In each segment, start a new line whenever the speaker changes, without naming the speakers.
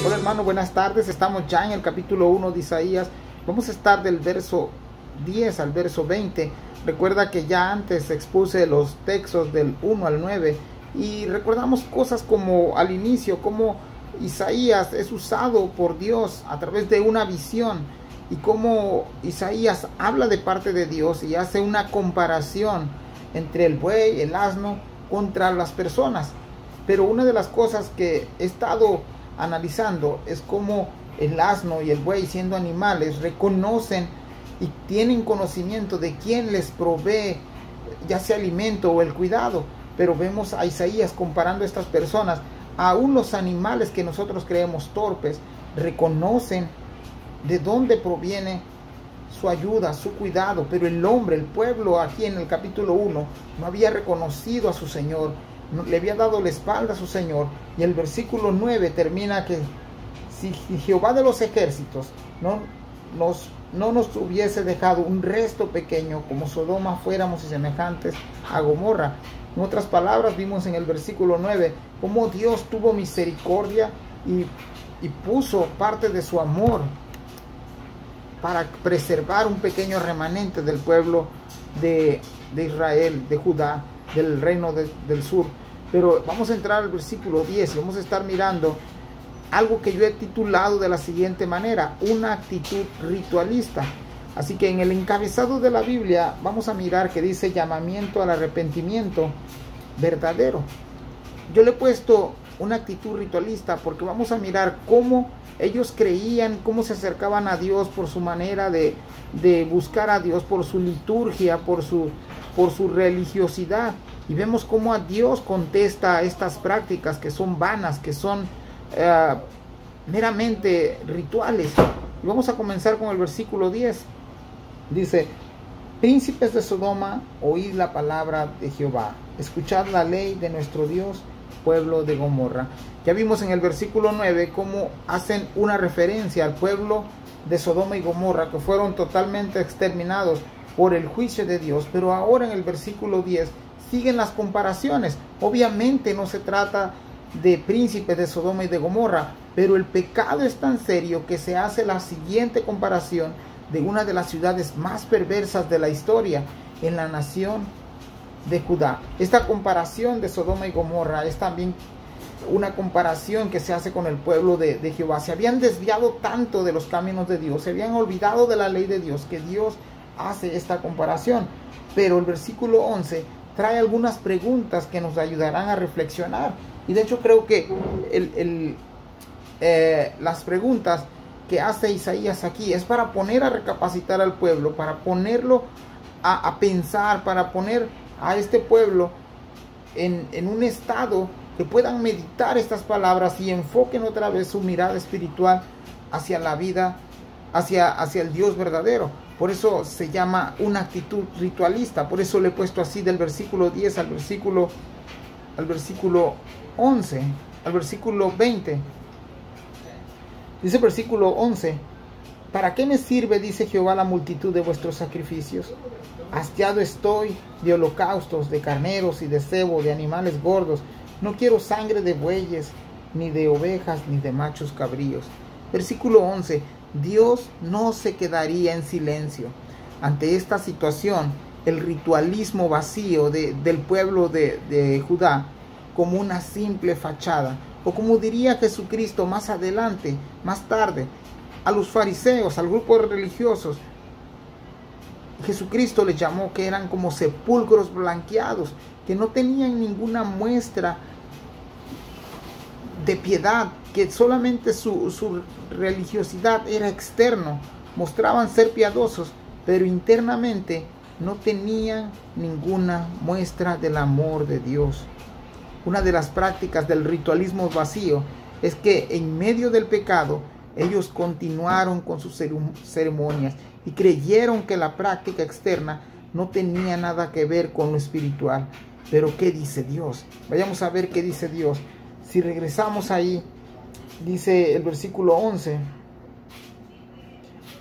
Hola hermano, buenas tardes. Estamos ya en el capítulo 1 de Isaías. Vamos a estar del verso 10 al verso 20. Recuerda que ya antes expuse los textos del 1 al 9 y recordamos cosas como al inicio, como Isaías es usado por Dios a través de una visión y cómo Isaías habla de parte de Dios y hace una comparación entre el buey, el asno, contra las personas. Pero una de las cosas que he estado analizando es cómo el asno y el buey, siendo animales, reconocen y tienen conocimiento de quién les provee ya sea alimento o el cuidado. Pero vemos a Isaías comparando a estas personas. Aún los animales que nosotros creemos torpes reconocen de dónde proviene su ayuda, su cuidado. Pero el hombre, el pueblo, aquí en el capítulo 1 no había reconocido a su Señor, no, le había dado la espalda a su Señor. Y el versículo 9 termina que si Jehová de los ejércitos no nos hubiese dejado un resto pequeño como Sodoma, fuéramos semejantes a Gomorra. En otras palabras, vimos en el versículo 9 cómo Dios tuvo misericordia y puso parte de su amor para preservar un pequeño remanente del pueblo de Israel, de Judá, del reino del sur. Pero vamos a entrar al versículo 10 y vamos a estar mirando algo que yo he titulado de la siguiente manera: una actitud ritualista. Así que en el encabezado de la Biblia vamos a mirar que dice llamamiento al arrepentimiento verdadero. Yo le he puesto una actitud ritualista porque vamos a mirar cómo ellos creían, cómo se acercaban a Dios por su manera de buscar a Dios, por su liturgia, por su religiosidad. Y vemos cómo a Dios contesta a estas prácticas que son vanas, que son meramente rituales. Y vamos a comenzar con el versículo 10. Dice: príncipes de Sodoma, oíd la palabra de Jehová, escuchad la ley de nuestro Dios, pueblo de Gomorra. Ya vimos en el versículo 9 cómo hacen una referencia al pueblo de Sodoma y Gomorra, que fueron totalmente exterminados por el juicio de Dios. Pero ahora en el versículo 10 siguen las comparaciones. Obviamente no se trata de príncipes de Sodoma y de Gomorra, pero el pecado es tan serio que se hace la siguiente comparación de una de las ciudades más perversas de la historia en la nación de Judá. Esta comparación de Sodoma y Gomorra es también una comparación que se hace con el pueblo de Jehová. Se habían desviado tanto de los caminos de Dios, se habían olvidado de la ley de Dios, que Dios hace esta comparación. Pero el versículo 11 trae algunas preguntas que nos ayudarán a reflexionar. Y de hecho creo que las preguntas que hace Isaías aquí es para poner a recapacitar al pueblo, para ponerlo a pensar, para poner a este pueblo en un estado que puedan meditar estas palabras y enfoquen otra vez su mirada espiritual hacia la vida, hacia el Dios verdadero. Por eso se llama una actitud ritualista. Por eso le he puesto así del versículo 10 al versículo 11, al versículo 20. Dice el versículo 11: ¿para qué me sirve, dice Jehová, la multitud de vuestros sacrificios? Hastiado estoy de holocaustos, de carneros y de cebo, de animales gordos. No quiero sangre de bueyes, ni de ovejas, ni de machos cabríos. Versículo 11. Dios no se quedaría en silencio ante esta situación, el ritualismo vacío del pueblo de Judá, como una simple fachada, o como diría Jesucristo más adelante, más tarde, a los fariseos, al grupo de religiosos. Jesucristo les llamó que eran como sepulcros blanqueados, que no tenían ninguna muestra de piedad, que solamente su religiosidad era externo. Mostraban ser piadosos, pero internamente no tenían ninguna muestra del amor de Dios. Una de las prácticas del ritualismo vacío es que en medio del pecado ellos continuaron con sus ceremonias y creyeron que la práctica externa no tenía nada que ver con lo espiritual. Pero ¿qué dice Dios? Vayamos a ver qué dice Dios. Si regresamos ahí, dice el versículo 11: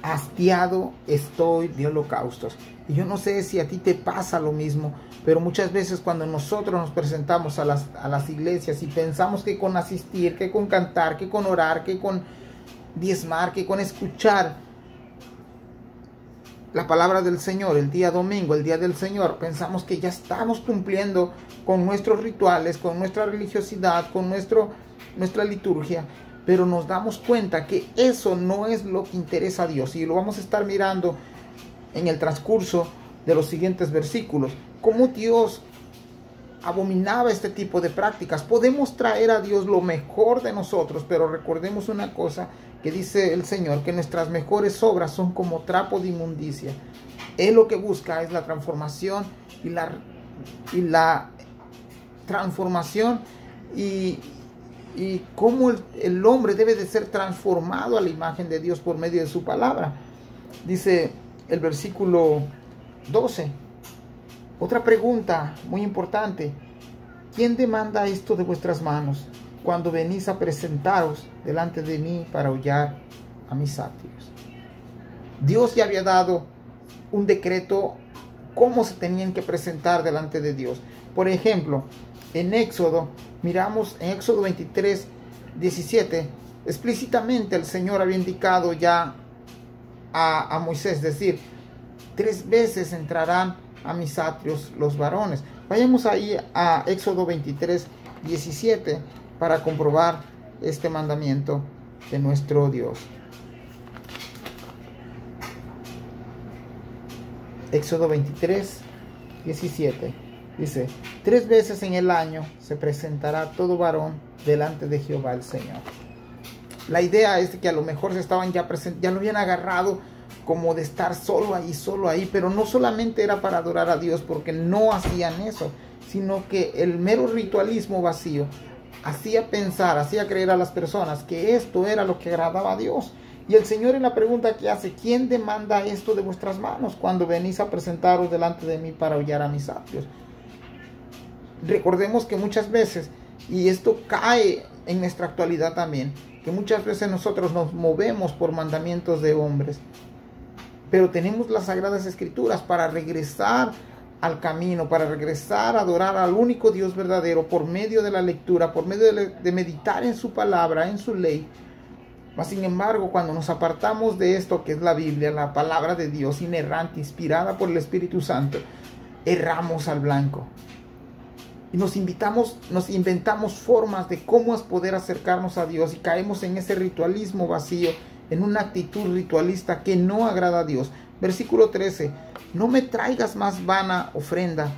hastiado estoy de holocaustos. Y yo no sé si a ti te pasa lo mismo, Pero muchas veces cuando nosotros nos presentamos a las iglesias y pensamos que con asistir, que con cantar, que con orar, que con diezmar, que con escuchar la palabra del Señor el día domingo, el día del Señor, pensamos que ya estamos cumpliendo con nuestros rituales, con nuestra religiosidad, con nuestra liturgia, pero nos damos cuenta que eso no es lo que interesa a Dios, y lo vamos a estar mirando en el transcurso de los siguientes versículos, cómo Dios abominaba este tipo de prácticas. Podemos traer a Dios lo mejor de nosotros, pero recordemos una cosa que dice el Señor, que nuestras mejores obras son como trapo de inmundicia. Él lo que busca es la transformación y la transformación y cómo el hombre debe de ser transformado a la imagen de Dios por medio de su palabra. Dice el versículo 12. Otra pregunta muy importante. ¿Quién demanda esto de vuestras manos cuando venís a presentaros delante de mí para hollar a mis atrios? Dios ya había dado un decreto cómo se tenían que presentar delante de Dios. Por ejemplo, en Éxodo, miramos en Éxodo 23, 17, explícitamente el Señor había indicado ya a Moisés, es decir, 3 veces entrarán a mis atrios los varones. Vayamos ahí a Éxodo 23, 17 para comprobar este mandamiento de nuestro Dios. Éxodo 23, 17 dice: 3 veces en el año se presentará todo varón delante de Jehová el Señor. La idea es que a lo mejor se estaban ya lo habían agarrado como de estar solo ahí, pero no solamente era para adorar a Dios, porque no hacían eso, sino que el mero ritualismo vacío hacía pensar, hacía creer a las personas que esto era lo que agradaba a Dios. Y el Señor, en la pregunta que hace: ¿quién demanda esto de vuestras manos cuando venís a presentaros delante de mí para hollar a mis atrios? Recordemos que muchas veces, y esto cae en nuestra actualidad también, que muchas veces nosotros nos movemos por mandamientos de hombres, pero tenemos las Sagradas Escrituras para regresar al camino, para regresar a adorar al único Dios verdadero por medio de la lectura, por medio de meditar en su palabra, en su ley. Mas sin embargo, cuando nos apartamos de esto que es la Biblia, la palabra de Dios inerrante, inspirada por el Espíritu Santo, erramos al blanco. Y nos inventamos formas de cómo es poder acercarnos a Dios, y caemos en ese ritualismo vacío, en una actitud ritualista que no agrada a Dios. Versículo 13. No me traigas más vana ofrenda.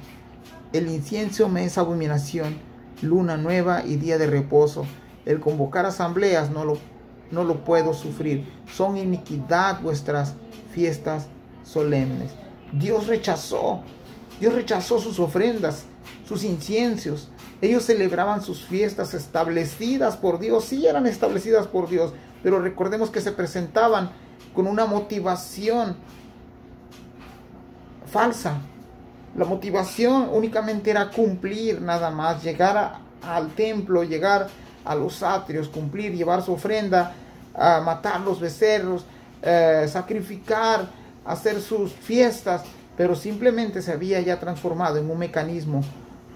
El incienso me es abominación. Luna nueva y día de reposo. El convocar asambleas no lo puedo sufrir. Son iniquidad vuestras fiestas solemnes. Dios rechazó sus ofrendas, sus inciensos. Ellos celebraban sus fiestas establecidas por Dios. Sí, eran establecidas por Dios, pero recordemos que se presentaban con una motivación falsa. La motivación únicamente era cumplir, nada más, llegar al templo, llegar a los atrios, cumplir, llevar su ofrenda, matar los becerros, sacrificar, hacer sus fiestas, pero simplemente se había ya transformado en un mecanismo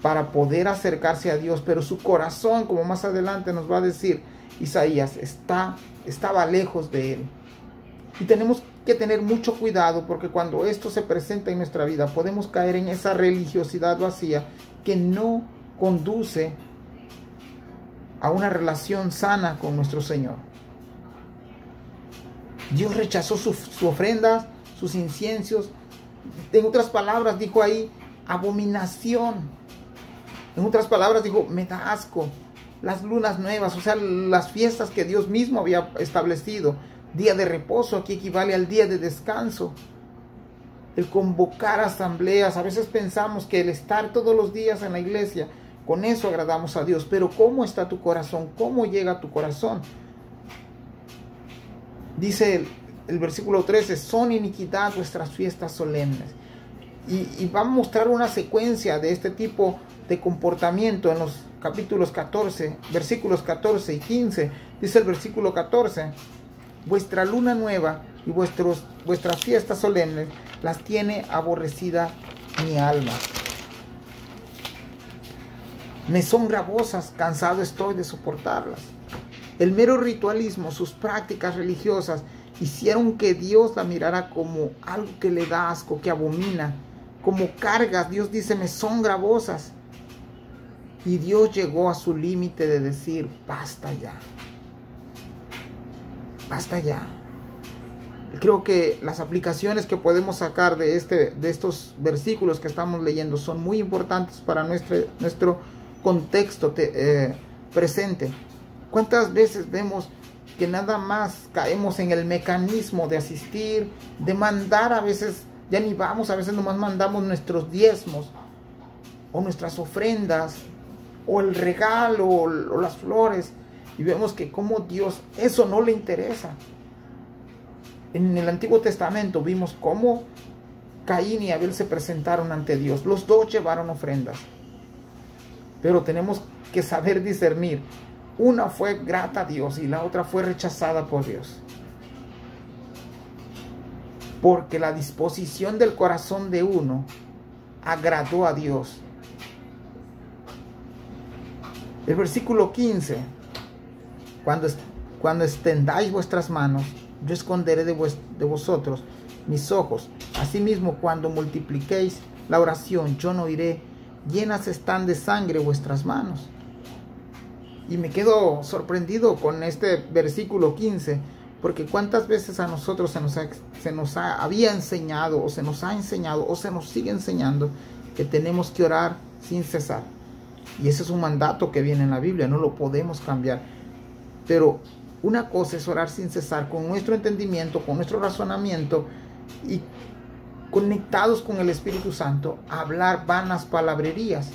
para poder acercarse a Dios, pero su corazón, como más adelante nos va a decir Isaías, estaba lejos de Él. Y tenemos que tener mucho cuidado, porque cuando esto se presenta en nuestra vida, podemos caer en esa religiosidad vacía que no conduce a una relación sana con nuestro Señor. Dios rechazó sus ofrendas, sus inciensos. En otras palabras, dijo ahí, abominación. En otras palabras, dijo, me da asco. Las lunas nuevas, o sea, las fiestas que Dios mismo había establecido. Día de reposo, aquí equivale al día de descanso. El convocar asambleas. A veces pensamos que el estar todos los días en la iglesia, con eso agradamos a Dios. Pero ¿cómo está tu corazón? ¿Cómo llega a tu corazón? Dice el versículo 13, son iniquidad vuestras fiestas solemnes. Y va a mostrar una secuencia de este tipo de comportamiento en los capítulos 14, versículos 14 y 15. Dice el versículo 14, vuestra luna nueva y vuestras fiestas solemnes las tiene aborrecida mi alma. Me son gravosas, cansado estoy de soportarlas. El mero ritualismo, sus prácticas religiosas, hicieron que Dios la mirara como algo que le da asco, que abomina, como cargas. Dios dice, me son gravosas. Y Dios llegó a su límite de decir, basta ya. Basta ya. Creo que las aplicaciones que podemos sacar de estos versículos que estamos leyendo son muy importantes para nuestro contexto presente. ¿Cuántas veces vemos que nada más caemos en el mecanismo de asistir, de mandar? A veces ya ni vamos, a veces nomás mandamos nuestros diezmos o nuestras ofrendas o el regalo o las flores, y vemos que como Dios eso no le interesa. En el Antiguo Testamento vimos cómo Caín y Abel se presentaron ante Dios. Los dos llevaron ofrendas, pero tenemos que saber discernir. Una fue grata a Dios y la otra fue rechazada por Dios. Porque la disposición del corazón de uno agradó a Dios. El versículo 15. Cuando extendáis vuestras manos, yo esconderé de vosotros mis ojos. Asimismo, cuando multipliquéis la oración, yo no oiré. Llenas están de sangre vuestras manos. Y me quedo sorprendido con este versículo 15, porque cuántas veces a nosotros se nos había enseñado, o se nos ha enseñado, o se nos sigue enseñando, que tenemos que orar sin cesar. Y ese es un mandato que viene en la Biblia, no lo podemos cambiar. Pero una cosa es orar sin cesar, con nuestro entendimiento, con nuestro razonamiento, y conectados con el Espíritu Santo, hablar vanas palabrerías.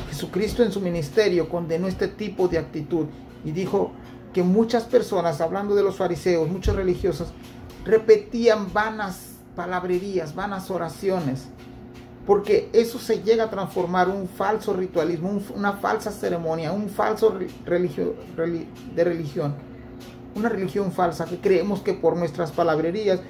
Jesucristo en su ministerio condenó este tipo de actitud y dijo que muchas personas, hablando de los fariseos, muchos religiosos, repetían vanas palabrerías, vanas oraciones, porque eso se llega a transformar un falso ritualismo, una falsa ceremonia, un falso religión, una religión falsa, que creemos que por nuestras palabrerías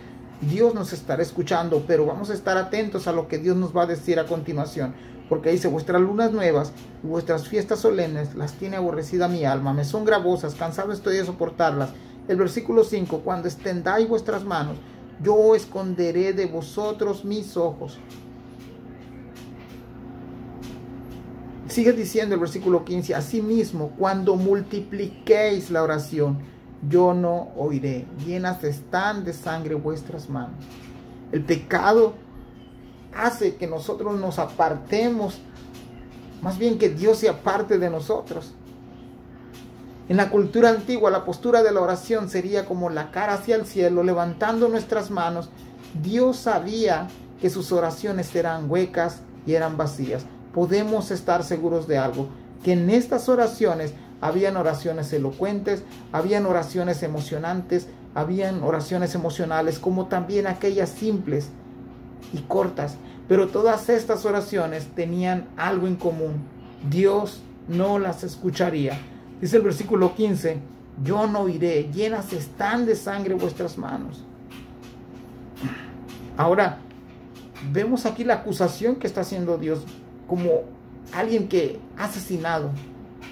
Dios nos estará escuchando, pero vamos a estar atentos a lo que Dios nos va a decir a continuación, porque dice, vuestras lunas nuevas y vuestras fiestas solemnes las tiene aborrecida mi alma, me son gravosas, cansado estoy de soportarlas. El versículo 5, cuando extendáis vuestras manos, yo esconderé de vosotros mis ojos. Sigue diciendo el versículo 15, asimismo, cuando multipliquéis la oración, yo no oiré. Llenas están de sangre vuestras manos. El pecado hace que nosotros nos apartemos, más bien que Dios se aparte de nosotros. En la cultura antigua, la postura de la oración sería como la cara hacia el cielo, levantando nuestras manos. Dios sabía que sus oraciones eran huecas y eran vacías. Podemos estar seguros de algo, que en estas oraciones habían oraciones elocuentes, habían oraciones emocionantes, habían oraciones emocionales, como también aquellas simples y cortas, pero todas estas oraciones tenían algo en común: Dios no las escucharía. Dice el versículo 15, yo no oiré, llenas están de sangre vuestras manos. Ahora vemos aquí la acusación que está haciendo Dios, como alguien que ha asesinado,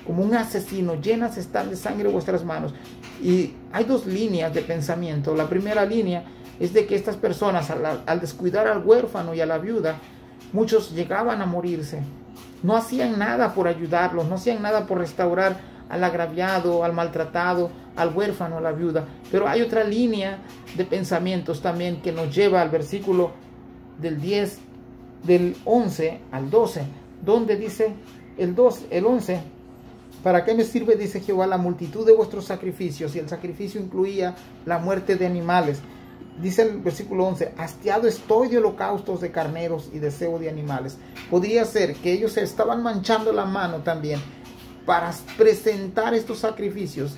como un asesino. Llenas están de sangre vuestras manos. Y hay dos líneas de pensamiento. La primera línea es de que estas personas, al descuidar al huérfano y a la viuda, muchos llegaban a morirse. No hacían nada por ayudarlos, no hacían nada por restaurar al agraviado, al maltratado, al huérfano, a la viuda. Pero hay otra línea de pensamientos también que nos lleva al versículo del 11 al 12, donde dice el 11, ¿para qué me sirve, dice Jehová, la multitud de vuestros sacrificios? Y el sacrificio incluía la muerte de animales. Dice el versículo 11, hastiado estoy de holocaustos de carneros y de cebo de animales. Podría ser que ellos se estaban manchando la mano también para presentar estos sacrificios,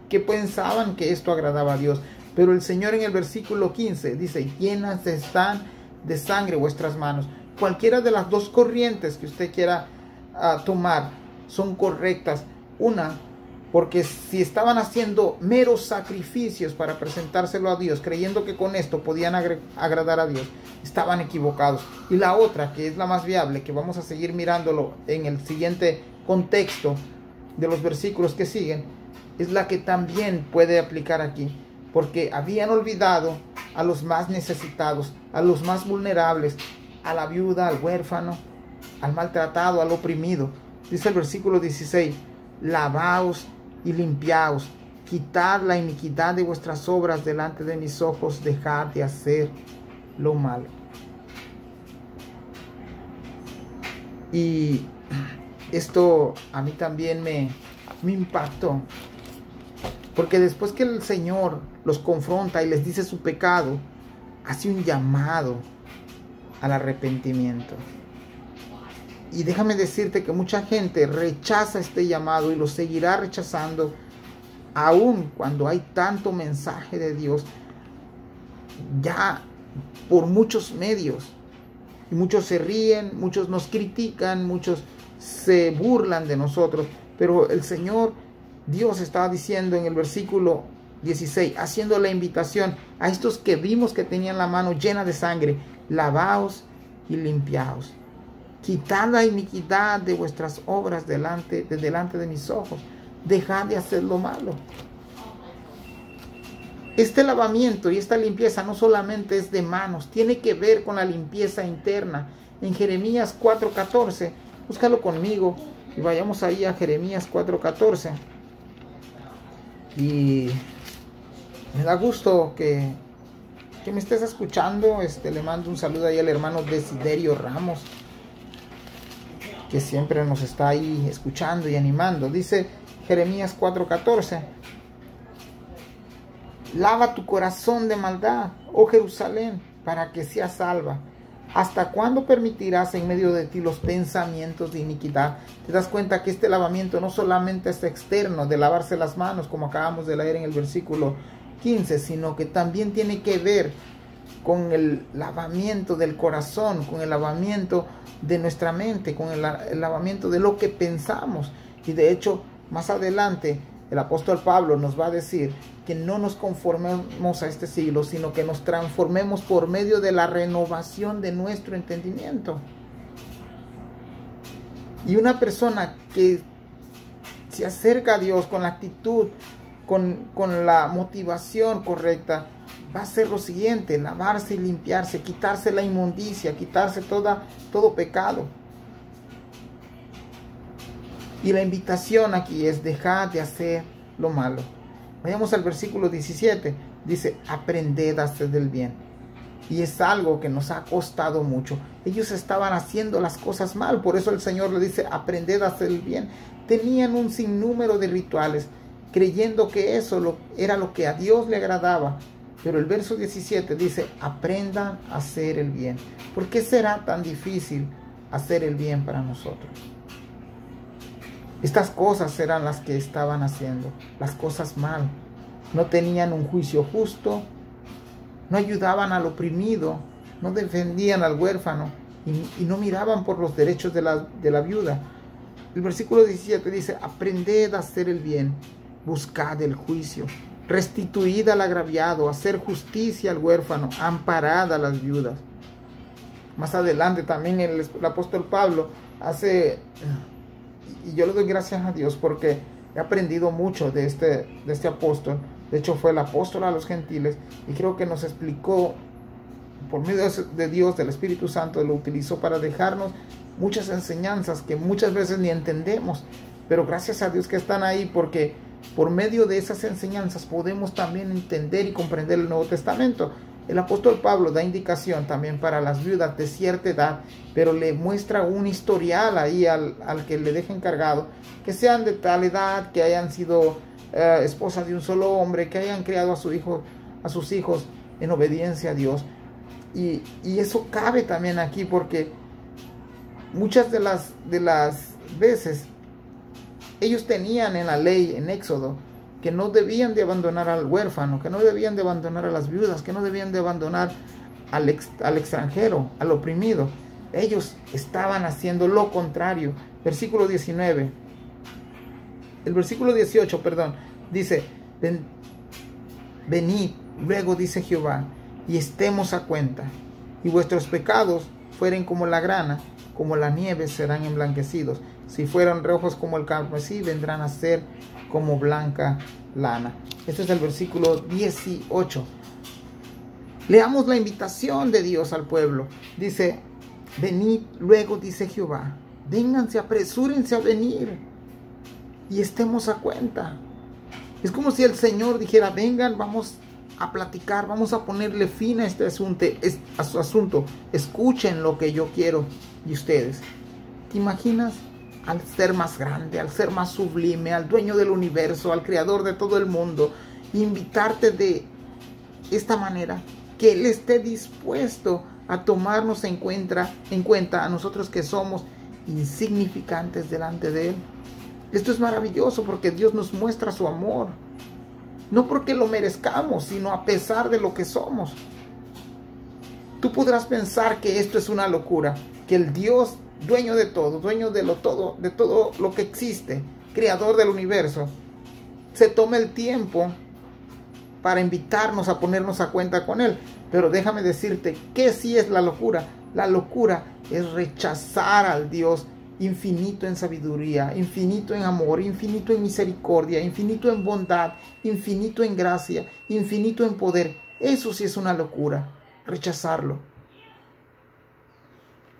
que pensaban que esto agradaba a Dios. Pero el Señor en el versículo 15 dice, llenas están de sangre vuestras manos. Cualquiera de las dos corrientes que usted quiera tomar son correctas. Una Porque si estaban haciendo meros sacrificios para presentárselo a Dios, creyendo que con esto podían agradar a Dios, estaban equivocados. Y la otra, que es la más viable, que vamos a seguir mirándolo en el siguiente contexto de los versículos que siguen, es la que también puede aplicar aquí. Porque habían olvidado a los más necesitados, a los más vulnerables, a la viuda, al huérfano, al maltratado, al oprimido. Dice el versículo 16, lavaos y limpiaos, quitad la iniquidad de vuestras obras delante de mis ojos, dejad de hacer lo malo. Y esto a mí también me impactó, porque después que el Señor los confronta y les dice su pecado, hace un llamado al arrepentimiento. Y déjame decirte que mucha gente rechaza este llamado y lo seguirá rechazando aun cuando hay tanto mensaje de Dios ya por muchos medios. Y muchos se ríen, muchos nos critican, muchos se burlan de nosotros. Pero el Señor, Dios estaba diciendo en el versículo 16, haciendo la invitación a estos que vimos que tenían la mano llena de sangre, lavaos y limpiaos. Quitad la iniquidad de vuestras obras delante de mis ojos. Dejad de hacer lo malo. Este lavamiento y esta limpieza no solamente es de manos, tiene que ver con la limpieza interna. En Jeremías 4:14, búscalo conmigo y vayamos ahí a Jeremías 4:14. Y me da gusto que me estés escuchando. Le mando un saludo ahí al hermano Desiderio Ramos, que siempre nos está ahí escuchando y animando. Dice Jeremías 4:14, lava tu corazón de maldad, oh Jerusalén, para que seas salva. ¿Hasta cuándo permitirás en medio de ti los pensamientos de iniquidad? Te das cuenta que este lavamiento no solamente es externo, de lavarse las manos, como acabamos de leer en el versículo 15, sino que también tiene que ver con el lavamiento del corazón, con el lavamiento de nuestra mente, con el lavamiento de lo que pensamos. Y de hecho, más adelante, el apóstol Pablo nos va a decir que no nos conformemos a este siglo, sino que nos transformemos por medio de la renovación de nuestro entendimiento. Y una persona que se acerca a Dios con la actitud, con la motivación correcta, va a hacer lo siguiente: lavarse y limpiarse, quitarse la inmundicia, quitarse todo pecado. Y la invitación aquí es dejar de hacer lo malo. Vayamos al versículo 17. Dice, aprended a hacer del bien. Y es algo que nos ha costado mucho. Ellos estaban haciendo las cosas mal. Por eso el Señor le dice, aprended a hacer el bien. Tenían un sinnúmero de rituales, creyendo que eso era lo que a Dios le agradaba. Pero el verso 17 dice, aprendan a hacer el bien. ¿Por qué será tan difícil hacer el bien para nosotros? Estas cosas eran las que estaban haciendo, las cosas mal. No tenían un juicio justo, no ayudaban al oprimido, no defendían al huérfano y no miraban por los derechos de la viuda. El versículo 17 dice, aprended a hacer el bien, buscad el juicio, restituid al agraviado, hacer justicia al huérfano, amparad a las viudas. Más adelante también el apóstol Pablo hace... Y yo le doy gracias a Dios porque he aprendido mucho de este apóstol. De hecho, fue el apóstol a los gentiles y creo que nos explicó, por medio de Dios, del Espíritu Santo, lo utilizó para dejarnos muchas enseñanzas que muchas veces ni entendemos. Pero gracias a Dios que están ahí, porque por medio de esas enseñanzas podemos también entender y comprender el Nuevo Testamento. El apóstol Pablo da indicación también para las viudas de cierta edad, pero le muestra un historial ahí al que le deja encargado, que sean de tal edad, que hayan sido esposas de un solo hombre, que hayan criado a sus hijos en obediencia a Dios. Y eso cabe también aquí, porque muchas de las veces ellos tenían en la ley, en Éxodo, que no debían de abandonar al huérfano, que no debían de abandonar a las viudas, que no debían de abandonar al extranjero, al oprimido. Ellos estaban haciendo lo contrario. Versículo 19. el versículo 18, perdón, dice, venid, luego dice Jehová, y estemos a cuenta, y vuestros pecados fueren como la grana, como la nieve serán emblanquecidos, si fueran rojos como el carmesí, vendrán a ser como blanca lana. Este es el versículo 18. Leamos la invitación de Dios al pueblo. Dice, venid, luego dice Jehová, vénganse, apresúrense a venir y estemos a cuenta. Es como si el Señor dijera, vengan, vamos a platicar, vamos a ponerle fin a este asunto, escuchen lo que yo quiero de ustedes. ¿Te imaginas al ser más grande, al ser más sublime, al dueño del universo, al creador de todo el mundo, invitarte de esta manera, que Él esté dispuesto a tomarnos en cuenta a nosotros que somos insignificantes delante de Él? Esto es maravilloso porque Dios nos muestra su amor, no porque lo merezcamos, sino a pesar de lo que somos. Tú podrás pensar que esto es una locura, que el Dios dueño de todo, dueño de todo lo que existe, creador del universo, se tome el tiempo para invitarnos a ponernos a cuenta con Él. Pero déjame decirte que sí es la locura. La locura es rechazar al Dios infinito en sabiduría, infinito en amor, infinito en misericordia, infinito en bondad, infinito en gracia, infinito en poder. Eso sí es una locura, rechazarlo.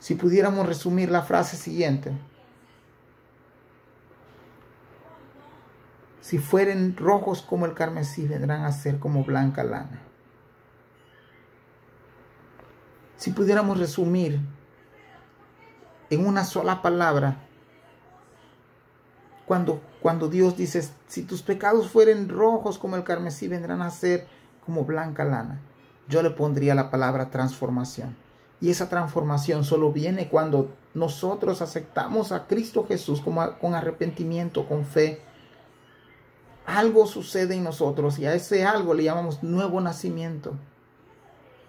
Si pudiéramos resumir la frase siguiente: si fueren rojos como el carmesí, vendrán a ser como blanca lana. Si pudiéramos resumir en una sola palabra, cuando Dios dice, si tus pecados fueren rojos como el carmesí, vendrán a ser como blanca lana, yo le pondría la palabra transformación. Y esa transformación solo viene cuando nosotros aceptamos a Cristo Jesús con arrepentimiento, con fe. Algo sucede en nosotros y a ese algo le llamamos nuevo nacimiento.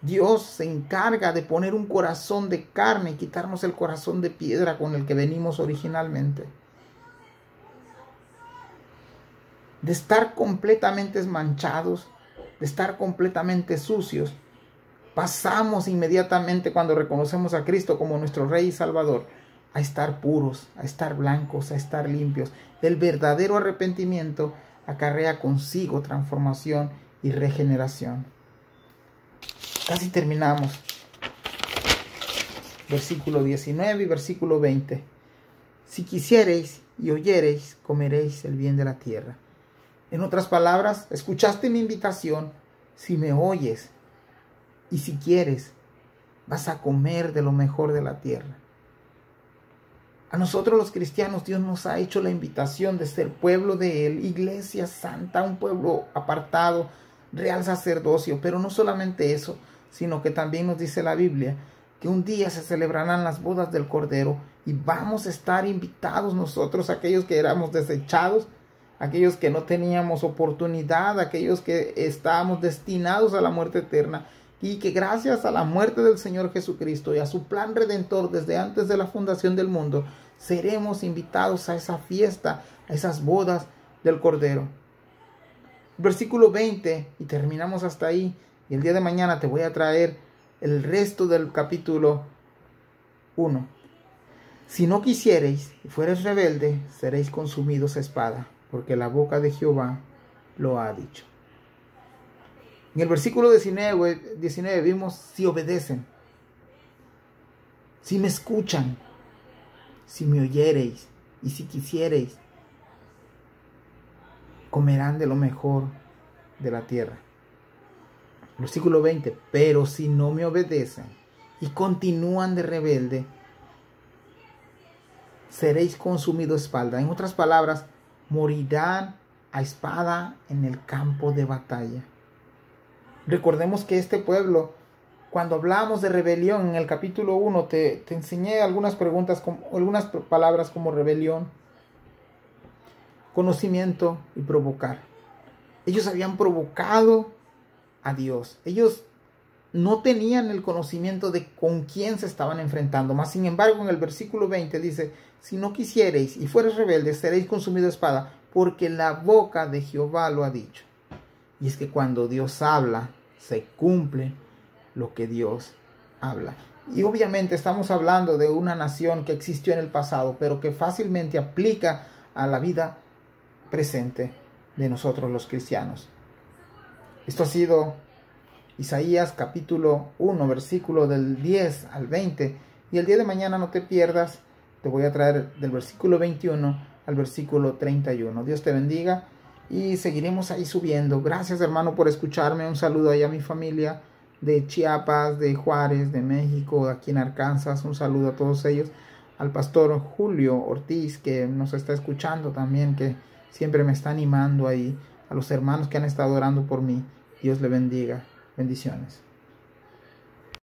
Dios se encarga de poner un corazón de carne y quitarnos el corazón de piedra con el que venimos originalmente. De estar completamente manchados, de estar completamente sucios, pasamos inmediatamente cuando reconocemos a Cristo como nuestro Rey y Salvador a estar puros, a estar blancos, a estar limpios. El verdadero arrepentimiento acarrea consigo transformación y regeneración. Casi terminamos. Versículo 19 y versículo 20. Si quisiereis y oyereis, comeréis el bien de la tierra. En otras palabras, escuchaste mi invitación. Si me oyes y si quieres, vas a comer de lo mejor de la tierra. A nosotros los cristianos, Dios nos ha hecho la invitación de ser pueblo de Él, iglesia santa, un pueblo apartado, real sacerdocio. Pero no solamente eso, sino que también nos dice la Biblia que un día se celebrarán las bodas del Cordero y vamos a estar invitados nosotros, aquellos que éramos desechados, aquellos que no teníamos oportunidad, aquellos que estábamos destinados a la muerte eterna, y que gracias a la muerte del Señor Jesucristo y a su plan redentor desde antes de la fundación del mundo, seremos invitados a esa fiesta, a esas bodas del Cordero. Versículo 20, y terminamos hasta ahí, y el día de mañana te voy a traer el resto del capítulo 1. Si no quisiereis y fuereis rebelde, seréis consumidos a espada, porque la boca de Jehová lo ha dicho. En el versículo 19 vimos si obedecen, si me escuchan, si me oyereis y si quisiereis, comerán de lo mejor de la tierra. Versículo 20, pero si no me obedecen y continúan de rebelde, seréis consumidos a espada. En otras palabras, morirán a espada en el campo de batalla. Recordemos que este pueblo, cuando hablamos de rebelión en el capítulo 1, te enseñé algunas palabras como rebelión, conocimiento y provocar. Ellos habían provocado a Dios. Ellos no tenían el conocimiento de con quién se estaban enfrentando. Mas, sin embargo, en el versículo 20 dice, si no quisiereis y fuereis rebeldes, seréis consumidos a espada, porque la boca de Jehová lo ha dicho. Y es que cuando Dios habla, se cumple lo que Dios habla. Y obviamente estamos hablando de una nación que existió en el pasado, pero que fácilmente aplica a la vida presente de nosotros los cristianos. Esto ha sido Isaías capítulo 1, versículo del 10 al 20. Y el día de mañana no te pierdas, te voy a traer del versículo 21 al versículo 31. Dios te bendiga y seguiremos ahí subiendo. Gracias, hermano, por escucharme. Un saludo ahí a mi familia de Chiapas, de Juárez, de México, aquí en Arkansas. Un saludo a todos ellos. Al pastor Julio Ortiz, que nos está escuchando también, que siempre me está animando ahí. A los hermanos que han estado orando por mí. Dios le bendiga. Bendiciones.